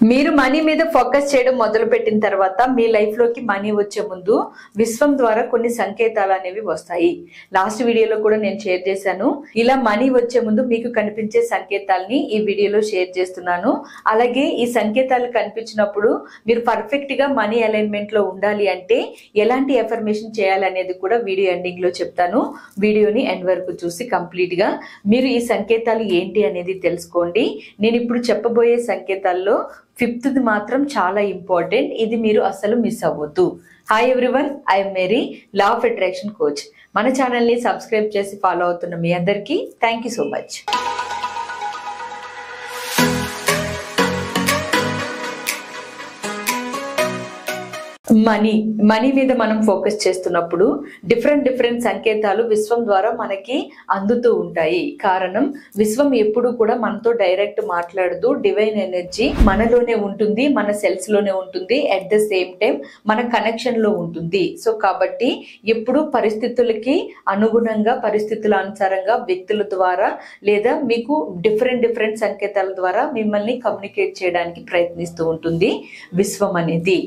మీరు మనీ మీద ఫోకస్ చేయడం మొదలుపెట్టిన తర్వాత మీ లైఫ్ లోకి మనీ వచ్చే ముందు విశ్వం ద్వారా కొన్ని సంకేతాలు అనేవి వస్తాయి. లాస్ట్ వీడియోలో కూడా నేను షేర్ చేశాను. ఇలా మనీ వచ్చే ముందు మీకు కనిపించే సంకేతాలని ఈ వీడియోలో షేర్ చేస్తున్నాను. అలాగే ఈ సంకేతాలు కనిపించినప్పుడు మీరు పర్ఫెక్ట్ గా మనీ అలైన్మెంట్ లో ఉండాలి అంటే ఎలాంటి ఎఫర్మేషన్ చేయాలి అనేది కూడా వీడియో ఎండింగ్ లో చెప్తాను. వీడియోని ఎండ్ వరకు చూసి కంప్లీట్ గా మీరు ఈ సంకేతాలు ఏంటి అనేది తెలుసుకోండి. నేను ఇప్పుడు చెప్పబోయే సంకేతాల్లో ఫిఫ్త్ మాత్రం చాలా ఇంపార్టెంట్. ఇది మీరు అసలు మిస్ అవ్వద్దు. Hi everyone, I'm Mary, law of attraction coach. మన ఛానల్ ని సబ్స్క్రైబ్ చేసి ఫాలో అవుతున్న మీ అందరికీ thank you so much. Money మీద మనం ఫోకస్ చేస్తున్నప్పుడు డిఫరెంట్ సంకేతాలు విశ్వం ద్వారా మనకి అందుతూ ఉంటాయి. కారణం, విశ్వం ఎప్పుడు కూడా మనతో డైరెక్ట్ మాట్లాడుతూ డివైన్ ఎనర్జీ మనలోనే ఉంటుంది, మన సెల్స్ లోనే ఉంటుంది, అట్ ద సేమ్ టైం మన కనెక్షన్ లో ఉంటుంది. సో కాబట్టి ఎప్పుడు పరిస్థితులకి అనుగుణంగా, పరిస్థితుల అనుసారంగా వ్యక్తుల ద్వారా లేదా మీకు డిఫరెంట్ సంకేతాల ద్వారా మిమ్మల్ని కమ్యూనికేట్ చేయడానికి ప్రయత్నిస్తూ ఉంటుంది విశ్వం అనేది.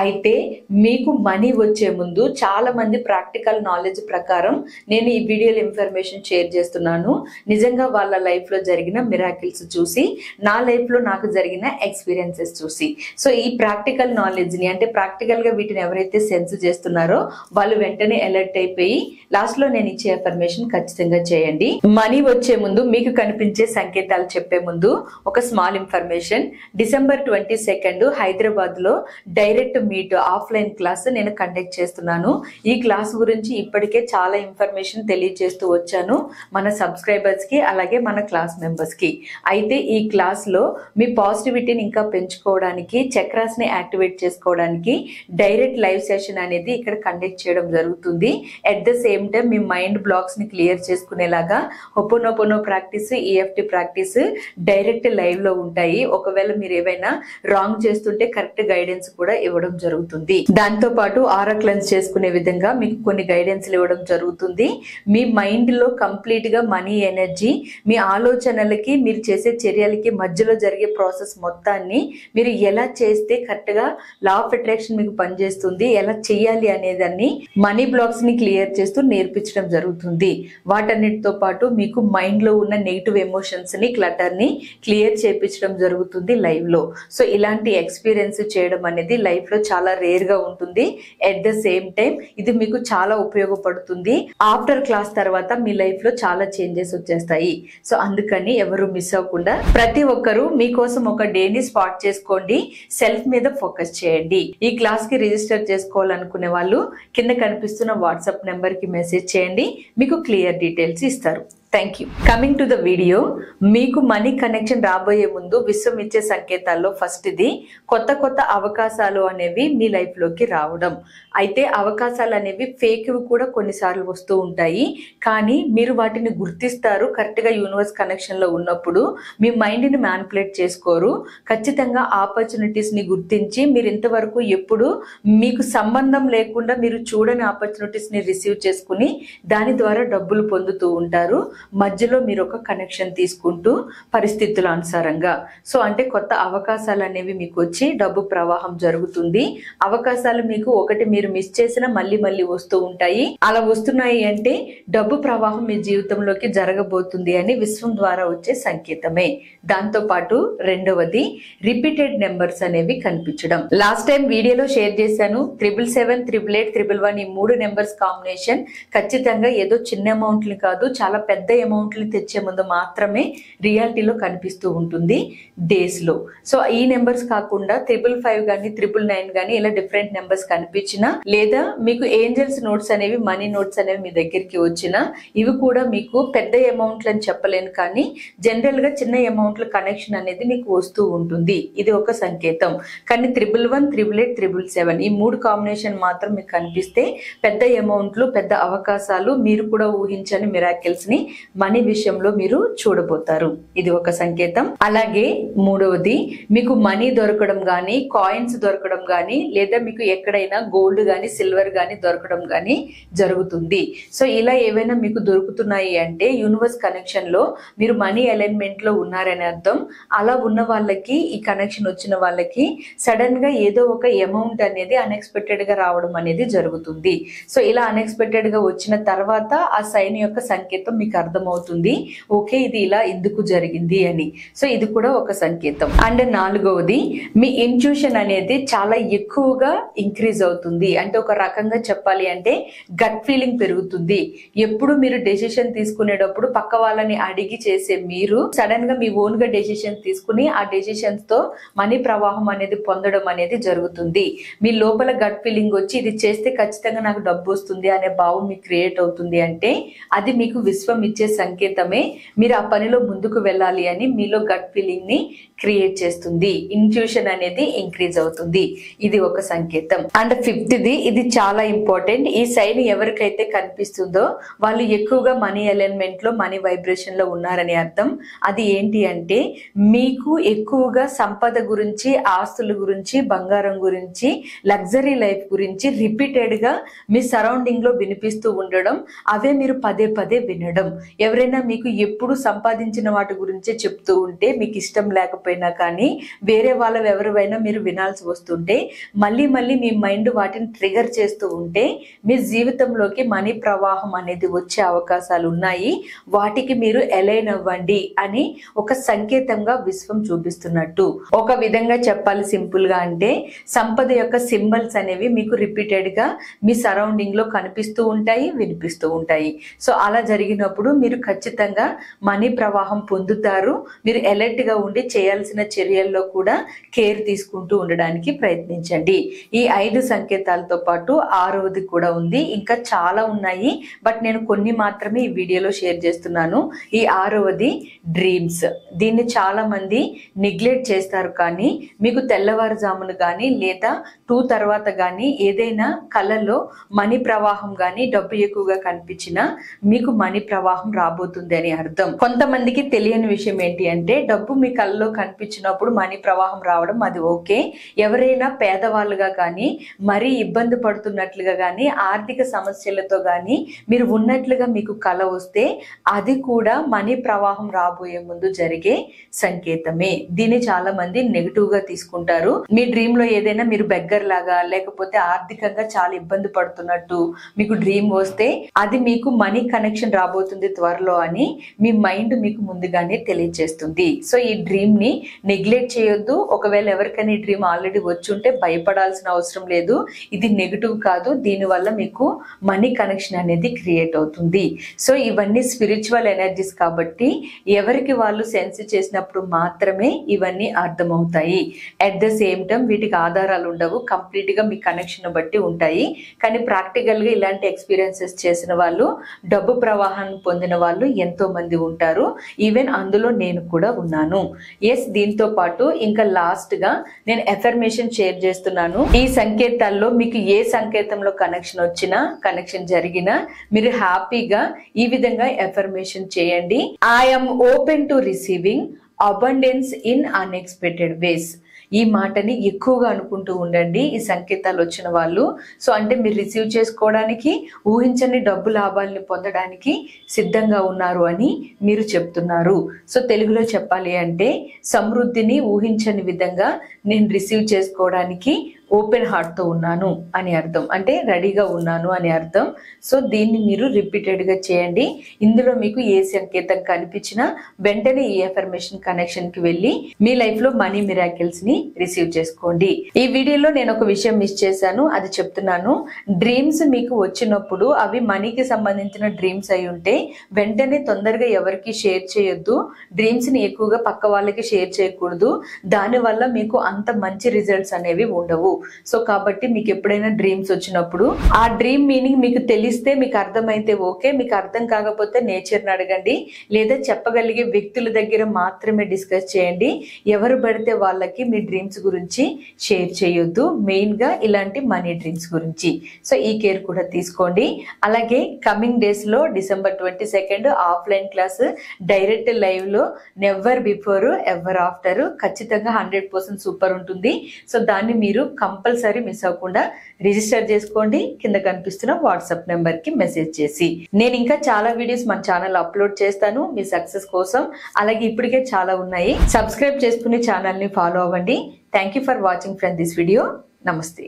అయితే మీకు మనీ వచ్చే ముందు చాలా మంది ప్రాక్టికల్ నాలెడ్జ్ ప్రకారం నేను ఈ వీడియోలో ఇన్ఫర్మేషన్ షేర్ చేస్తున్నాను. నిజంగా వాళ్ళ లైఫ్ లో జరిగిన మిరాకిల్స్ చూసి, నా లైఫ్ లో నాకు జరిగిన ఎక్స్పీరియన్సెస్ చూసి. సో ఈ ప్రాక్టికల్ నాలెడ్జ్ ని, అంటే ప్రాక్టికల్ గా వీటిని ఎవరైతే సెన్స్ చేస్తున్నారో వాళ్ళు వెంటనే అలర్ట్ అయిపోయి లాస్ట్ లో నేను ఇచ్చే ఇన్ఫర్మేషన్ ఖచ్చితంగా చేయండి. మనీ వచ్చే ముందు మీకు కనిపించే సంకేతాలు చెప్పే ముందు ఒక స్మాల్ ఇన్ఫర్మేషన్. డిసెంబర్ 22 హైదరాబాద్ లో డైరెక్ట్ మీట్ ఆఫ్లైన్ క్లాస్ నేను కండక్ట్ చేస్తున్నాను. ఈ క్లాస్ గురించి ఇప్పటికే చాలా ఇన్ఫర్మేషన్ తెలియజేస్తూ వచ్చాను మన సబ్స్క్రైబర్స్ కి, అలాగే మన క్లాస్ మెంబర్స్ కి. అయితే ఈ క్లాస్ లో మీ పాజిటివిటీని ఇంకా పెంచుకోవడానికి, చక్రాస్ ని యాక్టివేట్ చేసుకోవడానికి డైరెక్ట్ లైవ్ సెషన్ అనేది ఇక్కడ కండక్ట్ చేయడం జరుగుతుంది. అట్ ద సేమ్ టైం మీ మైండ్ బ్లాక్స్ ని క్లియర్ చేసుకునేలాగా ho'oponopono practice, EFT practice direct live లో ఉంటాయి. ఒకవేళ మీరు ఏవైనా రాంగ్ చేస్తుంటే కరెక్ట్ గైడెన్స్ కూడా ఇవ్వడం జరుగుతుంది. దాంతో పాటు ఆరా క్లెన్స్ చేసుకునే విధంగా మీకు కొన్ని గైడెన్స్ ఇవ్వడం జరుగుతుంది. మీ మైండ్ లో కంప్లీట్ గా మనీ ఎనర్జీ, మీ ఆలోచనలకి, మీరు చేసే చర్యలకి మధ్యలో జరిగే ప్రాసెస్ మొత్తాన్ని మీరు ఎలా చేస్తే కరెక్ట్ గా లా ఆఫ్ అట్రాక్షన్ మీకు పనిచేస్తుంది, ఎలా చెయ్యాలి అనేదాన్ని మనీ బ్లాక్స్ ని క్లియర్ చేస్తూ నేర్పించడం జరుగుతుంది. వాటన్నిటితో పాటు మీకు మైండ్ లో ఉన్న నెగిటివ్ ఎమోషన్స్ ని, క్లటర్ ని క్లియర్ చేయించడం జరుగుతుంది లైవ్ లో. సో ఇలాంటి ఎక్స్పీరియన్స్ చేయడం అనేది లైఫ్ లో చాలా రేర్ గా ఉంటుంది. ఎట్ ద సేమ్ టైం ఇది మీకు చాలా ఉపయోగపడుతుంది. ఆఫ్టర్ క్లాస్ తర్వాత మీ లైఫ్ లో చాలా చేంజెస్ వచ్చేస్తాయి. సో అందుకని ఎవరు మిస్ అవ్వకుండా ప్రతి ఒక్కరు మీకోసం ఒక డేని స్పాట్ చేసుకోండి. సెల్ఫ్ మీద ఫోకస్ చేయండి. ఈ క్లాస్ కి రిజిస్టర్ చేసుకోవాలనుకునే వాళ్ళు కింద కనిపిస్తున్న వాట్సాప్ నెంబర్ కి మెసేజ్ చేయండి, మీకు క్లియర్ డీటెయిల్స్ ఇస్తారు. Thank you. Coming to the video. మీకు మనీ కనెక్షన్ రాబోయే ముందు విశ్వం ఇచ్చే సంకేతాల్లో ఫస్ట్ ఇది కొత్త అవకాశాలు అనేవి మీ లైఫ్ లోకి రావడం. అయితే అవకాశాలు అనేవి ఫేక్ కూడా కొన్నిసార్లు వస్తూ ఉంటాయి, కానీ మీరు వాటిని గుర్తిస్తారు. కరెక్ట్ గా యూనివర్స్ కనెక్షన్ లో ఉన్నప్పుడు మీ మైండ్ ని మ్యానిపులేట్ చేసుకోరు. ఖచ్చితంగా ఆపర్చునిటీస్ ని గుర్తించి మీరు ఇంతవరకు ఎప్పుడు మీకు సంబంధం లేకుండా మీరు చూడని ఆపర్చునిటీస్ ని రిసీవ్ చేసుకుని దాని ద్వారా డబ్బులు పొందుతూ ఉంటారు. మధ్యలో మీరు ఒక కనెక్షన్ తీసుకుంటూ పరిస్థితుల అనుసారంగా. సో అంటే కొత్త అవకాశాలు అనేవి మీకు వచ్చి డబ్బు ప్రవాహం జరుగుతుంది. అవకాశాలు మీకు ఒకటి మీరు మిస్ చేసిన మళ్ళీ వస్తూ ఉంటాయి. అలా వస్తున్నాయి అంటే డబ్బు ప్రవాహం మీ జీవితంలోకి జరగబోతుంది అని విశ్వం ద్వారా వచ్చే సంకేతమే. దాంతో పాటు రెండవది రిపీటెడ్ నెంబర్స్ అనేవి కనిపించడం. లాస్ట్ టైం వీడియోలో షేర్ చేశాను. 777, 888, 111 ఈ 3 నెంబర్స్ కాంబినేషన్ ఖచ్చితంగా ఏదో చిన్న అమౌంట్లు కాదు, చాలా పెద్ద అమౌంట్లు తెచ్చే ముందు మాత్రమే రియాలిటీలో కనిపిస్తూ ఉంటుంది డేస్ లో. సో ఈ నెంబర్స్ కాకుండా 555 గానీ 999 గానీ ఇలా డిఫరెంట్ నెంబర్స్ కనిపించినా, లేదా మీకు ఏంజల్స్ నోట్స్ అనేవి, మనీ నోట్స్ అనేవి మీ దగ్గరికి వచ్చినా, ఇవి కూడా మీకు పెద్ద అమౌంట్లు అని చెప్పలేను, కానీ జనరల్ గా చిన్న అమౌంట్ల కనెక్షన్ అనేది మీకు వస్తూ ఉంటుంది. ఇది ఒక సంకేతం. కానీ 111, 888, 777 ఈ 3 కాంబినేషన్ మాత్రం మీకు కనిపిస్తే పెద్ద అమౌంట్లు, పెద్ద అవకాశాలు, మీరు కూడా ఊహించని మిరాకిల్స్ ని మనీ విషయంలో మీరు చూడబోతారు. ఇది ఒక సంకేతం. అలాగే మూడవది, మీకు మనీ దొరకడం గానీ, కాయిన్స్ దొరకడం గానీ, లేదా మీకు ఎక్కడైనా గోల్డ్ గానీ సిల్వర్ గానీ దొరకడం గానీ జరుగుతుంది. సో ఇలా ఏవైనా మీకు దొరుకుతున్నాయి అంటే యూనివర్స్ కనెక్షన్ లో మీరు మనీ అలైన్మెంట్ లో ఉన్నారని అర్థం. అలా ఉన్న వాళ్ళకి, ఈ కనెక్షన్ వచ్చిన వాళ్ళకి సడన్ గా ఏదో ఒక అమౌంట్ అనేది అన్ఎక్స్పెక్టెడ్ గా రావడం అనేది జరుగుతుంది. సో ఇలా అన్ఎక్స్పెక్టెడ్ గా వచ్చిన తర్వాత ఆ సైన్ యొక్క సంకేతం మీకు అర్థమవుతుంది, ఓకే ఇది ఇలా ఎందుకు జరిగింది అని. సో ఇది కూడా ఒక సంకేతం. అండ్ నాలుగవది, మీ ఇంట్యూషన్ అనేది చాలా ఎక్కువగా ఇంక్రీజ్ అవుతుంది. అంటే ఒక రకంగా చెప్పాలి అంటే గట్ ఫీలింగ్ పెరుగుతుంది. ఎప్పుడు మీరు డెసిషన్ తీసుకునేటప్పుడు పక్క వాళ్ళని అడిగి చేసే మీరు సడన్ గా మీ ఓన్ గా డెసిషన్ తీసుకుని ఆ డెసిషన్స్ తో మనీ ప్రవాహం అనేది పొందడం అనేది జరుగుతుంది. మీ లోపల గట్ ఫీలింగ్ వచ్చి ఇది చేస్తే ఖచ్చితంగా నాకు డబ్బు వస్తుంది అనే భావం మీకు క్రియేట్ అవుతుంది అంటే అది మీకు విశ్వం ఇచ్చే సంకేతమే. మీరు ఆ పనిలో ముందుకు వెళ్ళాలి అని మీలో గట్ ఫీలింగ్ ని క్రియేట్ చేస్తుంది. ఇంట్యూషన్ అనేది ఇంక్రీజ్ అవుతుంది. ఇది ఒక సంకేతం. అండ్ ఫిఫ్త్ది, ఇది చాలా ఇంపార్టెంట్. ఈ సైన్ ఎవరికైతే కనిపిస్తుందో వాళ్ళు ఎక్కువగా మనీ అలైన్మెంట్ లో, మనీ వైబ్రేషన్ లో ఉన్నారని అర్థం. అది ఏంటి అంటే మీకు ఎక్కువగా సంపద గురించి, ఆస్తుల గురించి, బంగారం గురించి, లగ్జరీ లైఫ్ గురించి రిపీటెడ్ గా మీ సరౌండింగ్ లో వినిపిస్తూ ఉండడం, అవే మీరు పదే పదే వినడం. ఎవరైనా మీకు ఎప్పుడు సంపాదించిన వాటి గురించే చెప్తూ ఉంటే మీకు ఇష్టం లేకపోయినా కానీ వేరే వాళ్ళవి ఎవరివైనా మీరు వినాల్సి వస్తుంటే మళ్ళీ మళ్ళీ మీ మైండ్ వాటిని ట్రిగర్ చేస్తూ ఉంటే మీ జీవితంలోకి మనీ ప్రవాహం అనేది వచ్చే అవకాశాలు ఉన్నాయి. వాటికి మీరు అలైన్ అవ్వండి అని ఒక సంకేతంగా విశ్వం చూపిస్తున్నట్టు. ఒక విధంగా చెప్పాలి సింపుల్ గా అంటే సంపద యొక్క సింబల్స్ అనేవి మీకు రిపీటెడ్ గా మీ సరౌండింగ్ లో కనిపిస్తూ ఉంటాయి, వినిపిస్తూ ఉంటాయి. సో అలా జరిగినప్పుడు మీరు ఖచ్చితంగా మనీ ప్రవాహం పొందుతారు. మీరు అలర్ట్ గా ఉండి చేయాల్సిన చర్యల్లో కూడా కేర్ తీసుకుంటూ ఉండడానికి ప్రయత్నించండి. ఈ 5 సంకేతాలతో పాటు 6వది కూడా ఉంది. ఇంకా చాలా ఉన్నాయి, బట్ నేను కొన్ని మాత్రమే ఈ వీడియోలో షేర్ చేస్తున్నాను. ఈ 6వది డ్రీమ్స్. దీన్ని చాలా మంది నెగ్లెక్ట్ చేస్తారు. కానీ మీకు తెల్లవారుజామును కానీ లేదా 2 తర్వాత కానీ ఏదైనా కళలో మనీ ప్రవాహం కానీ డబ్బు ఎక్కువగా కనిపించినా మీకు మనీ ప్రవాహం రాబోతుంది అని అర్థం. కొంతమందికి తెలియని విషయం ఏంటి అంటే డబ్బు మీ కళ్ళలో కనిపించినప్పుడు మనీ ప్రవాహం రావడం అది ఓకే. ఎవరైనా పేదవాళ్ళుగా కానీ, మరీ ఇబ్బంది పడుతున్నట్లుగా కానీ, ఆర్థిక సమస్యలతో కానీ మీరు ఉన్నట్లుగా మీకు కళ వస్తే అది కూడా మనీ ప్రవాహం రాబోయే ముందు జరిగే సంకేతమే. దీన్ని చాలా మంది నెగిటివ్ గా తీసుకుంటారు. మీ డ్రీమ్ లో ఏదైనా మీరు బెగ్గర్ లాగా లేకపోతే ఆర్థికంగా చాలా ఇబ్బంది పడుతున్నట్టు మీకు డ్రీమ్ వస్తే అది మీకు మనీ కనెక్షన్ రాబోతుంది త్వరలో అని మీ మైండ్ మీకు ముందుగానే తెలియజేస్తుంది. సో ఈ డ్రీమ్ ని నెగ్లెక్ట్ చేయొద్దు. ఒకవేళ ఎవరికైనా ఈ డ్రీమ్ ఆల్రెడీ వచ్చి ఉంటే భయపడాల్సిన అవసరం లేదు. ఇది నెగిటివ్ కాదు. దీనివల్ల మీకు మనీ కనెక్షన్ అనేది క్రియేట్ అవుతుంది. సో ఇవన్నీ స్పిరిచువల్ ఎనర్జీస్ కాబట్టి ఎవరికి వాళ్ళు సెన్స్ చేసినప్పుడు మాత్రమే ఇవన్నీ అర్థమవుతాయి. అట్ ద సేమ్ టైం వీటికి ఆధారాలు ఉండవు, కంప్లీట్ గా మీ కనెక్షన్ బట్టి ఉంటాయి. కానీ ప్రాక్టికల్ గా ఇలాంటి ఎక్స్పీరియన్సెస్ చేసిన వాళ్ళు, డబ్బు ప్రవాహాన్ని పొందిన వాళ్ళు ఎంతో మంది ఉంటారు. ఈవెన్ అందులో నేను కూడా ఉన్నాను. ఎస్, దీంతో పాటు ఇంకా లాస్ట్ గా నేను ఎఫర్మేషన్ షేర్ చేస్తున్నాను. ఈ సంకేతాల్లో మీకు ఏ సంకేతంలో కనెక్షన్ వచ్చినా, కనెక్షన్ జరిగినా మీరు హ్యాపీగా ఈ విధంగా ఎఫర్మేషన్ చేయండి. I'm open to receiving abundance in unexpected ways. ఈ మాటని ఎక్కువగా అనుకుంటూ ఉండండి ఈ సంకేతాలు వచ్చిన వాళ్ళు. సో అంటే మీరు రిసీవ్ చేసుకోవడానికి, ఊహించని డబ్బు లాభాలని పొందడానికి సిద్ధంగా ఉన్నారు అని మీరు చెప్తున్నారు. సో తెలుగులో చెప్పాలి అంటే సమృద్ధిని ఊహించని విధంగా నేను రిసీవ్ చేసుకోవడానికి ఓపెన్ హార్ట్ తో ఉన్నాను అని అర్థం. అంటే రెడీగా ఉన్నాను అని అర్థం. సో దీన్ని మీరు రిపీటెడ్ గా చేయండి. ఇందులో మీకు ఏ సంకేతం కనిపించినా వెంటనే ఈ ఎఫర్మేషన్ కనెక్షన్ కి వెళ్ళి మీ లైఫ్ లో మనీ మిరాకిల్స్ ని రిసీవ్ చేసుకోండి. ఈ వీడియోలో నేను ఒక విషయం మిస్ చేశాను, అది చెప్తున్నాను. డ్రీమ్స్ మీకు వచ్చినప్పుడు అవి మనీకి సంబంధించిన డ్రీమ్స్ అయి ఉంటే వెంటనే తొందరగా ఎవరికి షేర్ చేయొద్దు. డ్రీమ్స్ ని ఎక్కువగా పక్క వాళ్ళకి షేర్ చేయకూడదు. దాని వల్ల మీకు అంత మంచి రిజల్ట్స్ అనేవి ఉండవు. సో కాబట్టి మీకు ఎప్పుడైనా డ్రీమ్స్ వచ్చినప్పుడు ఆ డ్రీమ్ మీనింగ్ మీకు తెలిస్తే, మీకు అర్థమైతే ఓకే, మీకు అర్థం కాకపోతే నేచర్ని అడగండి, లేదా చెప్పగలిగే వ్యక్తుల దగ్గర మాత్రమే డిస్కస్ చేయండి. ఎవరు పడితే వాళ్ళకి మీ డ్రీమ్స్ గురించి షేర్ చేయొద్దు, మెయిన్గా ఇలాంటి మనీ డ్రీమ్స్ గురించి. సో ఈ కేర్ కూడా తీసుకోండి. అలాగే కమింగ్ డేస్లో December 22 ఆఫ్లైన్ క్లాస్ డైరెక్ట్ లైవ్లో నెవర్ బిఫోర్ ఎవర్ ఆఫ్టర్ ఖచ్చితంగా 100% సూపర్ ఉంటుంది. సో దాన్ని మీరు కంపల్సరీ మిస్ అవ్వకుండా రిజిస్టర్ చేసుకోండి. కింద కనిపిస్తున్న వాట్సాప్ నెంబర్కి మెసేజ్ చేసి. నేను ఇంకా చాలా వీడియోస్ మన ఛానల్ అప్లోడ్ చేస్తాను మీ సక్సెస్ కోసం. అలాగే ఇప్పటికే చాలా ఉన్నాయి. సబ్స్క్రైబ్ చేసుకుని ఛానల్ని ఫాలో అవ్వండి. Thank you for watching friend this video. నమస్తే.